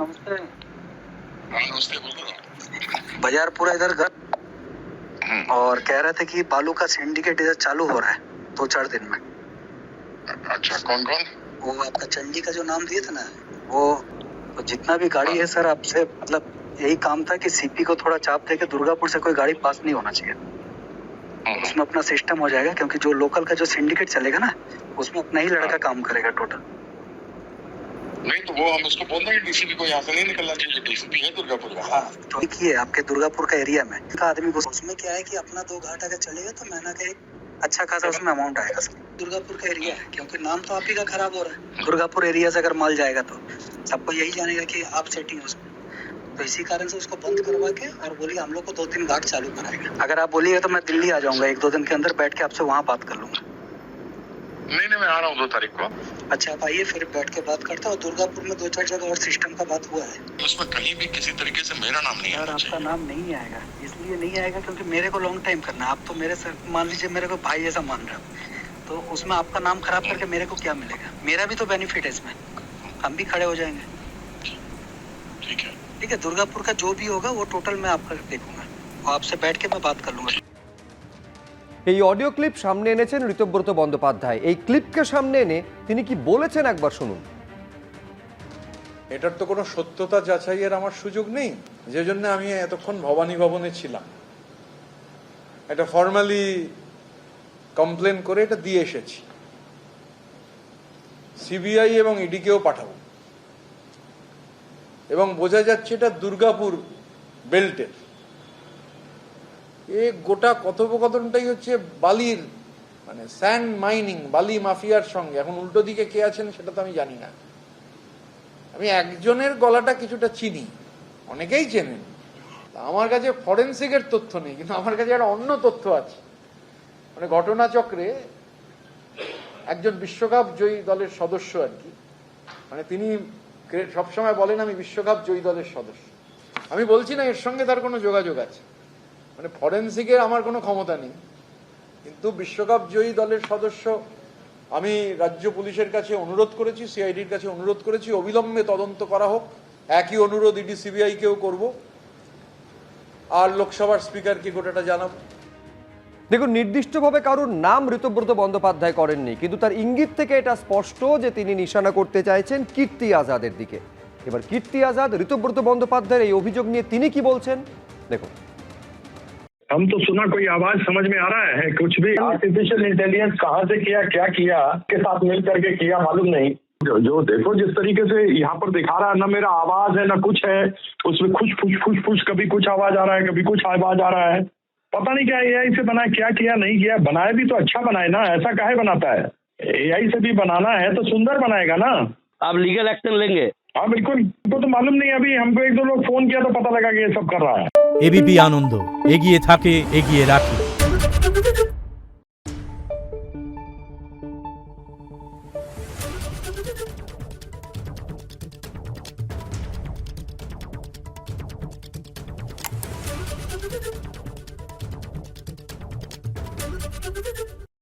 नमस्ते। हाँ नमस्ते, बोलो। बाजार पूरा इधर घर और कह रहे थे कि बालू का सिंडिकेट इधर चालू हो रहा है 2-4 दिन में। अच्छा, कौन कौन? वो आपका चंडी का जो नाम दिए थे ना, वो तो जितना भी गाड़ी है सर, आपसे मतलब यही काम था कि सीपी को थोड़ा चाप दे के दुर्गापुर से कोई गाड़ी पास नहीं होना चाहिए। तो उसमें अपना सिस्टम हो जाएगा, क्योंकि जो लोकल का जो सिंडिकेट चलेगा ना, उसमें अपना ही लड़का काम करेगा टोटल। नहीं तो वो हम उसको बोल देंगे डीसीपी को यहाँ से नहीं निकलना चाहिए, डीसीपी है दुर्गापुर का। हाँ, तो एक ही है आपके दुर्गापुर का एरिया में का आदमी को। उसमें क्या है कि अपना 2 घाट अगर चलेगा तो महीना का एक अच्छा खासा उसमें अमाउंट आएगा सर। दुर्गापुर का एरिया है, क्योंकि नाम तो आप ही का खराब हो रहा है। दुर्गापुर एरिया से अगर माल जाएगा तो सबको यही जानेगा कि आप सेटिंग उसमें। तो इसी कारण से उसको बंद करवा के और बोलिए हम लोग को 2-3 घाट चालू कराएगा। अगर आप बोलिए तो मैं दिल्ली आ जाऊंगा 1-2 दिन के अंदर, बैठ के आपसे वहाँ बात कर लूंगा। नहीं मैं आ रहा हूँ 2 तारीख को। अच्छा, आप आइए, फिर बैठ के बात करते हैं। और दुर्गापुर में 2-4 जगह और सिस्टम का बात हुआ है। उसमें कहीं भी किसी तरीके से मेरा नाम नहीं यार, आपका नाम नहीं आएगा, इसलिए नहीं आएगा क्योंकि मेरे को लॉन्ग टाइम करना है। आप तो मेरे सर मान लीजिए मेरे को भाई जैसा मान रहे हो, तो उसमें आपका नाम खराब करके मेरे को क्या मिलेगा? मेरा भी तो बेनिफिट है इसमें, हम भी खड़े हो जाएंगे। ठीक है, दुर्गापुर का जो भी होगा वो टोटल मैं आपका देखूंगा और आपसे बैठ के मैं बात कर लूंगा। এই অডিও ক্লিপ সামনে এনেছেন ঋতব্রত বন্দ্যোপাধ্যায়। এই ক্লিপকে সামনে এনে তিনি কি বলেছেন একবার শুনুন। এটার তো কোনো সত্যতা যাচাইয়ের আমার সুযোগ নেই, যে জন্য আমি এতক্ষণ ভবানী ভবনে ছিলাম। এটা ফর্মালি কমপ্লেন করে এটা দিয়ে এসেছি, সিবিআই এবং ইডিকেও পাঠাবো। এবং বোঝা যাচ্ছে এটা দুর্গাপুর বেল্টের। এই গোটা কথোপকথনটাই হচ্ছে বালির মানে স্যান্ড মাইনিং, বালি মাফিয়ার সঙ্গে। এখন উল্টো দিকে কে আছেন সেটা তো আমি জানি না। আমি একজনের গলাটা কিছুটা চিনি, অনেকেই চেনেন। আমার কাছে ফরেন্সিকের তথ্য নেই, কিন্তু আমার কাছে একটা অন্য তথ্য আছে। মানে ঘটনাচক্রে একজন বিশ্বকাপ জয়ী দলের সদস্য আর কি, মানে তিনি সবসময় বলেন আমি বিশ্বকাপ জয়ী দলের সদস্য। আমি বলছি না এর সঙ্গে তার কোনো যোগাযোগ আছে, মানে ফরেন্সিকের আমার কোনো ক্ষমতা নেই, কিন্তু বিশ্বকাপ জয়ী দলের সদস্য। আমি রাজ্য পুলিশের কাছে অনুরোধ করেছি, সিআইডির কাছে অনুরোধ করেছি অবিলম্বে তদন্ত করা হোক। একই অনুরোধ ইডি সিবিআইকেও করব, আর লোকসভার স্পিকারকে গোটাটা জানাবো। দেখুন, নির্দিষ্টভাবে কারোর নাম ঋতব্রত বন্দ্যোপাধ্যায় করেননি, কিন্তু তার ইঙ্গিত থেকে এটা স্পষ্ট যে তিনি নিশানা করতে চাইছেন কীর্তি আজাদের দিকে। এবার কীর্তি আজাদ ঋতব্রত বন্দ্যোপাধ্যায়ের এই অভিযোগ নিয়ে তিনি কি বলছেন দেখুন। हम तो सुना कोई आवाज समझ में आ रहा है कुछ भी? आर्टिफिशियल इंटेलिजेंस कहाँ से किया, क्या किया, के साथ मिल करके किया मालूम नहीं। जो देखो जिस तरीके से यहाँ पर दिखा रहा है, ना मेरा आवाज है ना कुछ है उसमें, खुश फुश खुश फुश, कभी कुछ आवाज आ रहा है कभी कुछ आवाज आ रहा है। पता नहीं क्या एआई से बनाया, क्या किया नहीं किया। बनाया भी तो अच्छा बनाए ना, ऐसा काहे बनाता है? एआई से भी बनाना है तो सुंदर बनाएगा ना। आप लीगल एक्शन लेंगे? हाँ बिल्कुल, हमको तो मालूम नहीं। अभी हमको 1-2 लोग फोन किया तो पता लगा कि ये सब कर रहा है। एबीपी आनंद एगिए थाके एगिए राखे।